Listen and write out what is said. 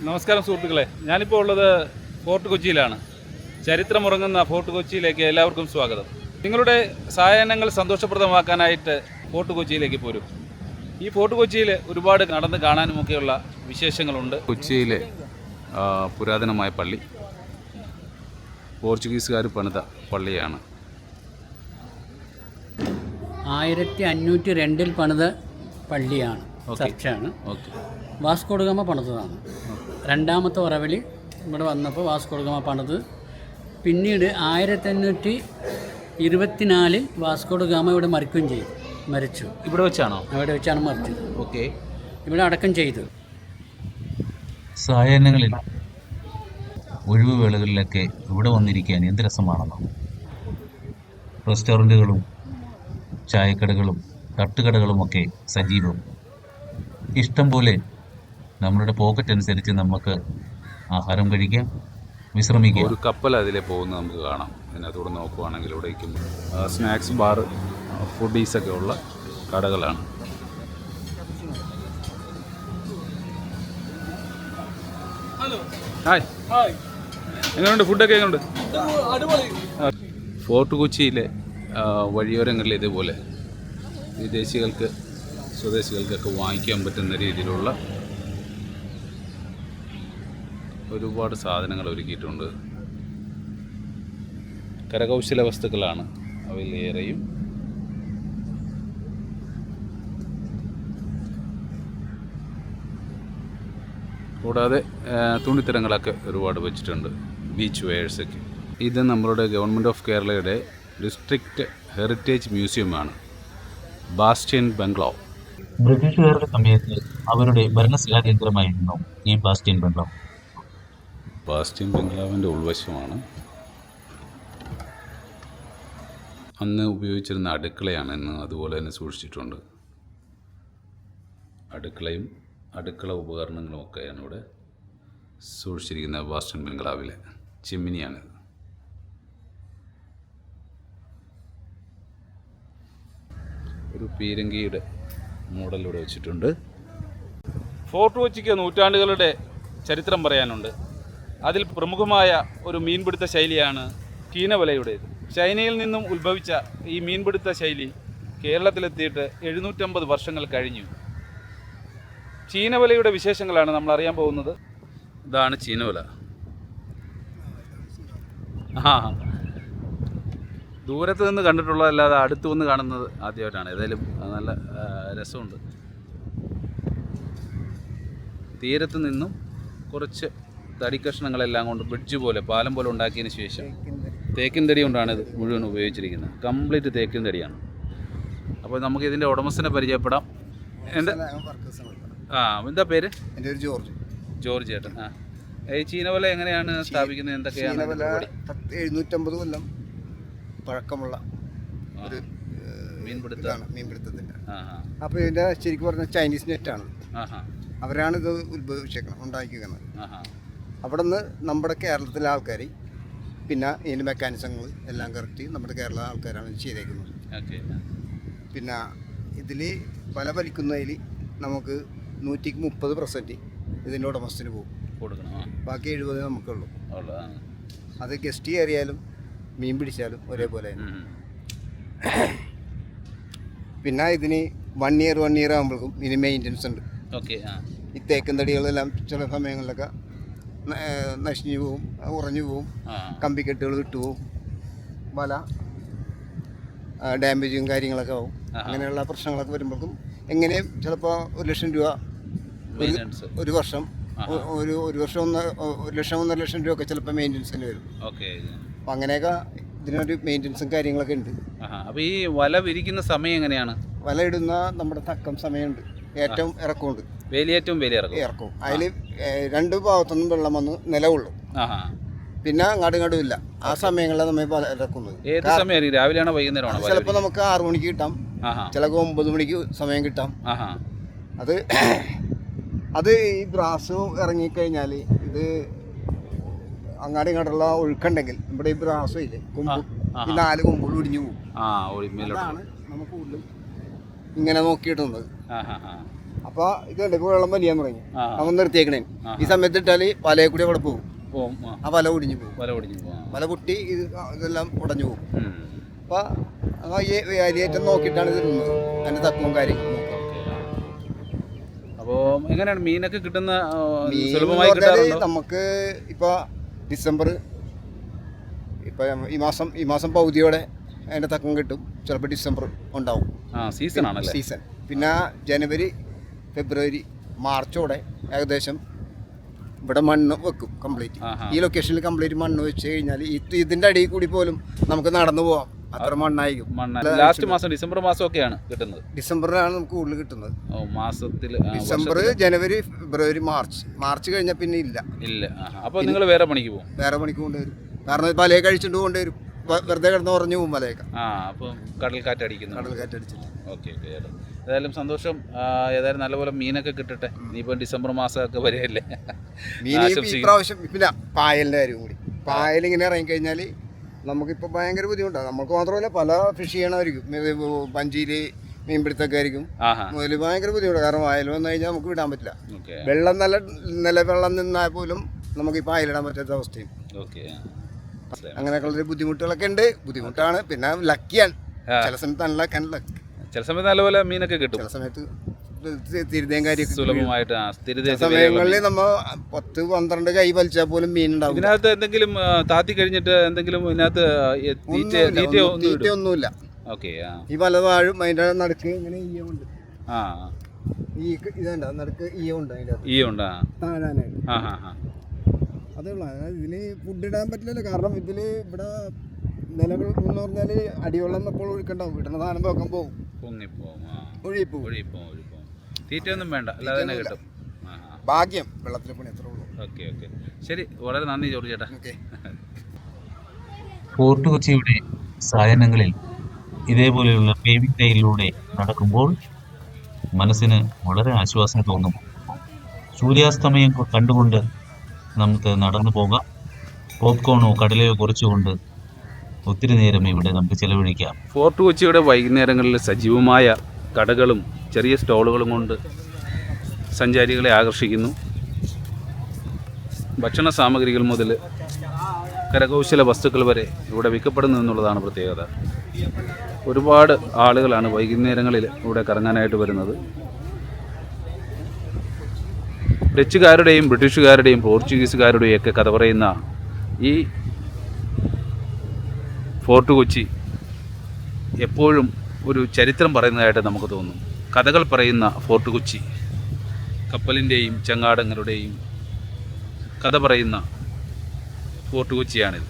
നമസ്കാരം സുഹൃത്തുക്കളെ, ഞാനിപ്പോൾ ഉള്ളത് ഫോർട്ട് കൊച്ചിയിലാണ്. ചരിത്രമുറങ്ങുന്ന ഫോർട്ട് കൊച്ചിയിലേക്ക് എല്ലാവർക്കും സ്വാഗതം. നിങ്ങളുടെ സായാഹ്നങ്ങൾ സന്തോഷപ്രദമാക്കാനായിട്ട് ഫോർട്ട് കൊച്ചിയിലേക്ക് പോരും. ഈ ഫോർട്ട് കൊച്ചിയിൽ ഒരുപാട് നടന്ന് കാണാനുമൊക്കെയുള്ള വിശേഷങ്ങളുണ്ട്. കൊച്ചിയിലെ പുരാതനമായ പള്ളി പോർച്ചുഗീസുകാർ പണിത പള്ളിയാണ്. 1502 പണിത പള്ളിയാണ്, ചർച്ചാണ്. വാസ്കോഡഗാമ പണിതതാണ്. രണ്ടാമത്തെ ഉറവിൽ ഇവിടെ വന്നപ്പോൾ വാസ്കോഡഗാമ പണിത്. പിന്നീട് 1524 വാസ്കോഡഗാമ ഇവിടെ മരിക്കുകയും ചെയ്തു. മരിച്ചു. ഇവിടെ വെച്ചാണോ? അവിടെ വെച്ചാണ് മരിച്ചത്. ഓക്കെ. ഇവിടെ അടക്കം ചെയ്തു. സായാഹ്നങ്ങളിൽ ഒഴിവ് വേളകളിലൊക്കെ ഇവിടെ വന്നിരിക്കാൻ എന്ത് രസമാണെന്നോ. റെസ്റ്റോറൻറ്റുകളും ചായക്കടകളും തട്ടുകടകളുമൊക്കെ സജീവം. ഇഷ്ടം പോലെ നമ്മളുടെ പോക്കറ്റ് അനുസരിച്ച് നമുക്ക് ആഹാരം കഴിക്കാം, വിശ്രമിക്കാം. ഒരു കപ്പൽ അതിലെ പോകുന്നത് നമുക്ക് കാണാം. അതിനകത്തൂടെ നോക്കുവാണെങ്കിൽ ഇവിടേക്കും സ്നാക്സ് ബാർ, ഫുഡീസൊക്കെ ഉള്ള കടകളാണ്. ഹായ്, എങ്ങനെയുണ്ട് ഫുഡൊക്കെ? എങ്ങനെയുണ്ട്? ഫോർട്ട് കൊച്ചിയിലെ വഴിയോരങ്ങളിൽ ഇതുപോലെ വിദേശികൾക്ക് സ്വദേശികൾക്കൊക്കെ വാങ്ങിക്കാൻ പറ്റുന്ന രീതിയിലുള്ള ഒരുപാട് സാധനങ്ങൾ ഒരുക്കിയിട്ടുണ്ട്. കരകൗശല വസ്തുക്കളാണ് അവയിലേറെയും. കൂടാതെ തുണിത്തരങ്ങളൊക്കെ ഒരുപാട് വെച്ചിട്ടുണ്ട്, ബീച്ച് വെയേഴ്സൊക്കെ. ഇത് നമ്മളുടെ ഗവൺമെൻറ് ഓഫ് കേരളയുടെ ഡിസ്ട്രിക്റ്റ് ഹെറിറ്റേജ് മ്യൂസിയമാണ്, ബാസ്റ്റ്യൻ ബംഗ്ലാവ്. ബ്രിട്ടീഷുകാരുടെ സമയത്ത് അവരുടെ ഭരണസിലാ കേന്ദ്രമായിരുന്നു ഈ ബാസ്റ്റ്യൻ ബംഗ്ലാവ്. ബാസ്റ്റ്യൻ ബംഗ്ലാവിൻ്റെ ഉൾവശമാണ്. അന്ന് ഉപയോഗിച്ചിരുന്ന അടുക്കളയാണ് ഇന്ന് അതുപോലെ തന്നെ സൂക്ഷിച്ചിട്ടുണ്ട്. അടുക്കളയും അടുക്കള ഉപകരണങ്ങളും ഒക്കെയാണ് ഇവിടെ സൂക്ഷിച്ചിരിക്കുന്ന ബാസ്റ്റ്യൻ ബംഗ്ലാവിലെ ചിമ്മിനിയാണിത്. ഒരു പീരങ്കിയുടെ മോഡൽ ഇവിടെ വെച്ചിട്ടുണ്ട്. ഫോർട്ട് കൊച്ചിക്ക് നൂറ്റാണ്ടുകളുടെ ചരിത്രം പറയാനുണ്ട്. അതിൽ പ്രമുഖമായ ഒരു മീൻപിടുത്ത ശൈലിയാണ് ചീനവലയുടേത്. ചൈനയിൽ നിന്നും ഉത്ഭവിച്ച ഈ മീൻപിടുത്ത ശൈലി കേരളത്തിലെത്തിയിട്ട് 750 വർഷങ്ങൾ കഴിഞ്ഞു. ചീനവലയുടെ വിശേഷങ്ങളാണ് നമ്മൾ അറിയാൻ പോകുന്നത്. ഇതാണ് ചീനവല. ദൂരത്ത് നിന്ന് കണ്ടിട്ടുള്ളതല്ലാതെ അടുത്ത് വന്ന് കാണുന്നത് ആദ്യമായിട്ടാണ്. ഏതായാലും നല്ല രസമുണ്ട്. തീരത്ത് നിന്നും കുറച്ച് തടിക്കഷ്ണങ്ങളെല്ലാം കൊണ്ട് ബ്രിഡ്ജ് പോലെ, പാലം പോലെ ഉണ്ടാക്കിയതിന് ശേഷം തേക്കിൻ തടി കൊണ്ടാണ് ഇത് മുഴുവൻ ഉപയോഗിച്ചിരിക്കുന്നത്. കംപ്ലീറ്റ് തേക്കിൻ തടിയാണ്. അപ്പോൾ നമുക്ക് ഇതിൻ്റെ ഉടമസ്ഥനെ പരിചയപ്പെടാം. എന്താ എന്താ പേര്? എൻ്റെ ഒരു ജോർജ് ചേട്ടൻ. ഈ ചീനവല എങ്ങനെയാണ് സ്ഥാപിക്കുന്നത്? എന്തൊക്കെയാണ്? 750 കൊല്ലം പഴക്കമുള്ള ഒരു മീൻപിടുത്തത്തിൻ്റെ. അപ്പോൾ ഇതിൻ്റെ ശരിക്കും പറഞ്ഞാൽ ചൈനീസ് നെറ്റാണ്. അവരാണ് ഇത് ഉണ്ടാക്കിക്കുന്നത്. അവിടെ നിന്ന് നമ്മുടെ കേരളത്തിലെ ആൾക്കാർ, പിന്നെ ഇതിൻ്റെ മെക്കാനിസങ്ങൾ എല്ലാം കറക്റ്റ് നമ്മുടെ കേരള ആൾക്കാരാണ് ചെയ്തേക്കുന്നത്. പിന്നെ ഇതിൽ വല വലിക്കുന്നതിൽ നമുക്ക് 130% ഇതിൻ്റെ ഉടമസ്ഥന് പോകും, ബാക്കി 70 നമുക്കുള്ളൂ. അത് ഗസ്റ്റ് കയറിയാലും മീൻ പിടിച്ചാലും ഒരേപോലെ. പിന്നെ ഇതിന് 1 ഇയർ ആകുമ്പോഴേക്കും ഇതിന് മെയിൻ്റനൻസ് ഉണ്ട്. ഈ തേക്കും തടികളെല്ലാം ചില സമയങ്ങളിലൊക്കെ നശിഞ്ഞു പോവും, ഉറഞ്ഞു പോവും, കമ്പിക്കെട്ടുകൾ വിട്ടുപോവും, വല ഡാമേജും കാര്യങ്ങളൊക്കെ ആവും. അങ്ങനെയുള്ള പ്രശ്നങ്ങളൊക്കെ വരുമ്പോഴേക്കും എങ്ങനെയും ചിലപ്പോൾ 1 ലക്ഷം രൂപ ഒരു വർഷം, ഒരു വർഷം 1 ലക്ഷം 1.5 ലക്ഷം രൂപ ഒക്കെ ചിലപ്പോൾ മെയിൻ്റനൻസിന് വരും. അപ്പം അങ്ങനെയൊക്കെ ഇതിനൊരു മെയിൻ്റനൻസും കാര്യങ്ങളൊക്കെ ഉണ്ട്. അപ്പോൾ ഈ വല വിരിക്കുന്ന സമയം എങ്ങനെയാണ്? വല ഇടുന്ന നമ്മുടെ തക്കം സമയമുണ്ട്, ഏറ്റവും ഇറക്കമുണ്ട്, വേലിയേറ്റവും ഇറക്കവും. അതിൽ 2 ഭാഗത്തൊന്നും വെള്ളം വന്ന് നിലവുള്ളൂ, പിന്നെ അങ്ങാടും ആ സമയങ്ങളിലാണ് നമ്മൾ ഇറക്കുന്നത്. ഏത് സമയം? രാവിലെയാണോ വൈകുന്നേരമാണോ? ചിലപ്പോൾ നമുക്ക് 6 മണിക്ക് കിട്ടാം, ചിലപ്പോൾ 9 മണിക്ക് സമയം കിട്ടാം. അത് ഈ ബ്രാസ് ഇറങ്ങിക്കഴിഞ്ഞാൽ ഇത് അങ്ങാടി ഇങ്ങോട്ടുള്ള ഒഴുക്കുണ്ടെങ്കിൽ നമ്മുടെ ഈ ബ്രാസയില് കൊമ്പ്, ഈ 4 കൊമ്പുകൾ ഒടിഞ്ഞു പോകും. അതാണ് നമുക്ക് കൂടുതലും ഇങ്ങനെ നോക്കിയിട്ടുള്ളത്. അപ്പോൾ ഇതുണ്ട് ഇപ്പോൾ വെള്ളം വലിയാൻ തുടങ്ങി. ആ. അവൻ നിർത്തിയേക്കണേ. ഈ സമയത്ത് ഇട്ടാൽ വലയെ കൂടി അവിടെ പോകും. പോവും. ആ വല ഒടിഞ്ഞു പോകും. വല ഒടിഞ്ഞു പോവാം. വല പൊട്ടി ഇതെല്ലാം ഉടഞ്ഞു പോകും. അപ്പോൾ ഈ അരിയേറ്റം നോക്കിയിട്ടാണ് ഇത് ഇടുന്നത്. അതിൻ്റെ തക്കവും കാര്യങ്ങളും നോക്കുക. അപ്പോൾ എങ്ങനെയാണ് മീനൊക്കെ കിട്ടുന്ന മീൻ സുലഭമായി എന്ന് പറഞ്ഞാൽ കിട്ടാറുണ്ടോ? നമുക്ക് ഇപ്പോൾ ഡിസംബർ ഇപ്പോൾ ഈ മാസം പകുതിയോടെ അതിൻ്റെ തക്കം കിട്ടും. ചിലപ്പോൾ ഡിസംബർ ഉണ്ടാവും. സീസൺ ആണല്ലേ? സീസൺ. പിന്നെ ജനുവരി ഫെബ്രുവരി മാർച്ചോടെ ഏകദേശം ഇവിടെ മണ്ണ് വെക്കും കംപ്ലീറ്റ്. ഈ ലൊക്കേഷനിൽ കംപ്ലീറ്റ് മണ്ണ് വെച്ച് കഴിഞ്ഞാൽ ഇതിൻ്റെ അടിയിൽ കൂടി പോലും നമുക്ക് നടന്നു പോവാം. അത്ര മണ്ണായിരിക്കും. ലാസ്റ്റ് മാസം ഡിസംബർ മാസമൊക്കെയാണ് കിട്ടുന്നത്. ഡിസംബറിലാണ് നമുക്ക് കൂടുതൽ കിട്ടുന്നത്. മാസത്തിൽ ഡിസംബർ ജനുവരി ഫെബ്രുവരി മാർച്ച് കഴിഞ്ഞാൽ പിന്നെ ഇല്ല. അപ്പോൾ നിങ്ങൾ വേറെ പണിക്ക് പോകും? വേറെ പണിക്ക് കൊണ്ടുവരും. കാരണം വലയെ കഴിച്ചിട്ട് കൊണ്ടുവരും. വെറുതെ കിടന്ന് ഉറഞ്ഞു പോകും വലയൊക്കെ. അപ്പം കടൽ കാറ്റടിക്കുന്നു. കടൽ കാറ്റടിച്ചിട്ട്. ഓക്കെ. ഏതായാലും സന്തോഷം. ഏതായാലും നല്ലപോലെ മീനൊക്കെ കിട്ടട്ടെ. ഇനിയിപ്പം ഡിസംബർ മാസമൊക്കെ വരികയല്ലേ. മീൻ ഈ പ്രാവശ്യം പിന്നെ പായലിൻ്റെ കാര്യം കൂടി. പായലിങ്ങനെ ഇറങ്ങിക്കഴിഞ്ഞാൽ നമുക്കിപ്പോൾ ഭയങ്കര ബുദ്ധിമുട്ടാണ്. നമുക്ക് മാത്രമല്ല പല ഫിഷ് ചെയ്യണമായിരിക്കും. പഞ്ചിയിൽ മീൻപിടുത്തൊക്കെ ആയിരിക്കും. അതിൽ ഭയങ്കര ബുദ്ധിമുട്ടാണ്. കാരണം പായൽ വന്നു കഴിഞ്ഞാൽ നമുക്ക് വിടാൻ പറ്റില്ല. വെള്ളം വെള്ളം നിന്നാൽ പോലും നമുക്ക് ഈ പായലിടാൻ പറ്റാത്ത അവസ്ഥയും. അങ്ങനെയൊക്കെയുള്ളൊരു ബുദ്ധിമുട്ടുകളൊക്കെ ഉണ്ട്. ബുദ്ധിമുട്ടാണ്. പിന്നെ ലക്കിയാണ്. ചില സമയത്ത് നല്ല ലക്ക്. ചില സമയത്ത് നല്ലപോലെ മീനൊക്കെ കിട്ടും. ചില സമയത്ത് തിരുതേം കാര്യമൊക്കെ സുലഭമായിട്ട് സമയങ്ങളിൽ നമ്മൾ 10-12 കൈ വലിച്ചാൽ പോലും മീൻ ഉണ്ടാവും. ഇതിനകത്ത് എന്തെങ്കിലും താത്തി കഴിഞ്ഞിട്ട് എന്തെങ്കിലും ഇതിനകത്ത് തീറ്റയൊന്നുമില്ല. ഈ പല വാഴും അതിൻ്റെ നടുക്ക് ഇങ്ങനെ ഈയുണ്ട്. ഈ ഇതുണ്ട് നടുക്ക് ഈയുണ്ട്. അതിൻ്റെ താഴാനായിട്ട് അതുള്ള ഇതിൽ ഫുഡ് ഇടാൻ പറ്റില്ലല്ലോ. കാരണം ഇതിൽ ഇവിടെ നിലകൾ എന്ന് പറഞ്ഞാൽ അടിവെള്ളം എപ്പോഴും ഒഴുക്കണ്ടാവും. ഇടുന്ന സാധനം വെക്കാൻ പോകും. ഒഴുകിപ്പോവും. തീറ്റയൊന്നും വേണ്ട, അല്ലാതെ തന്നെ കിട്ടും. ഭാഗ്യം വെള്ളത്തിലെ പണി എത്ര ഉള്ളൂ. ഓക്കെ. ശരി, വളരെ നന്ദി ജോർജ് ചേട്ടാ. ഫോർട്ട് കൊച്ചിയുടെ സായാഹ്നങ്ങളിൽ ഇതേപോലെയുള്ള പേവിംഗ് ഡേയിലൂടെ നടക്കുമ്പോൾ മനസ്സിന് വളരെ ആശ്വാസം തോന്നും. സൂര്യാസ്തമയം കണ്ടുകൊണ്ട് നമുക്ക് നടന്നു പോകാം. പോപ്കോണോ കടലയോ കുറച്ചുകൊണ്ട് ഒത്തിരി നേരം ഇവിടെ നമുക്ക് ചെലവഴിക്കാം. ഫോർട്ട് കൊച്ചിയുടെ വൈകുന്നേരങ്ങളിൽ സജീവമായ കടകളും ചെറിയ സ്റ്റോളുകളും കൊണ്ട് സഞ്ചാരികളെ ആകർഷിക്കുന്നു. ഭക്ഷണ സാമഗ്രികൾ മുതൽ കരകൗശല വസ്തുക്കൾ വരെ ഇവിടെ വിൽക്കപ്പെടുന്നു എന്നുള്ളതാണ് പ്രത്യേകത. ഒരുപാട് ആളുകളാണ് വൈകുന്നേരങ്ങളിൽ ഇവിടെ കറങ്ങാനായിട്ട് വരുന്നത്. ഡച്ചുകാരുടെയും ബ്രിട്ടീഷുകാരുടെയും പോർച്ചുഗീസുകാരുടെയും ഒക്കെ കഥ പറയുന്ന ഈ ഫോർട്ട് കൊച്ചി എപ്പോഴും ഒരു ചരിത്രം പറയുന്നതായിട്ട് നമുക്ക് തോന്നും. കഥകൾ പറയുന്ന ഫോർട്ട് കൊച്ചി, കപ്പലിൻ്റെയും ചങ്ങാടങ്ങളുടെയും കഥ പറയുന്ന ഫോർട്ട് കൊച്ചിയാണിത്.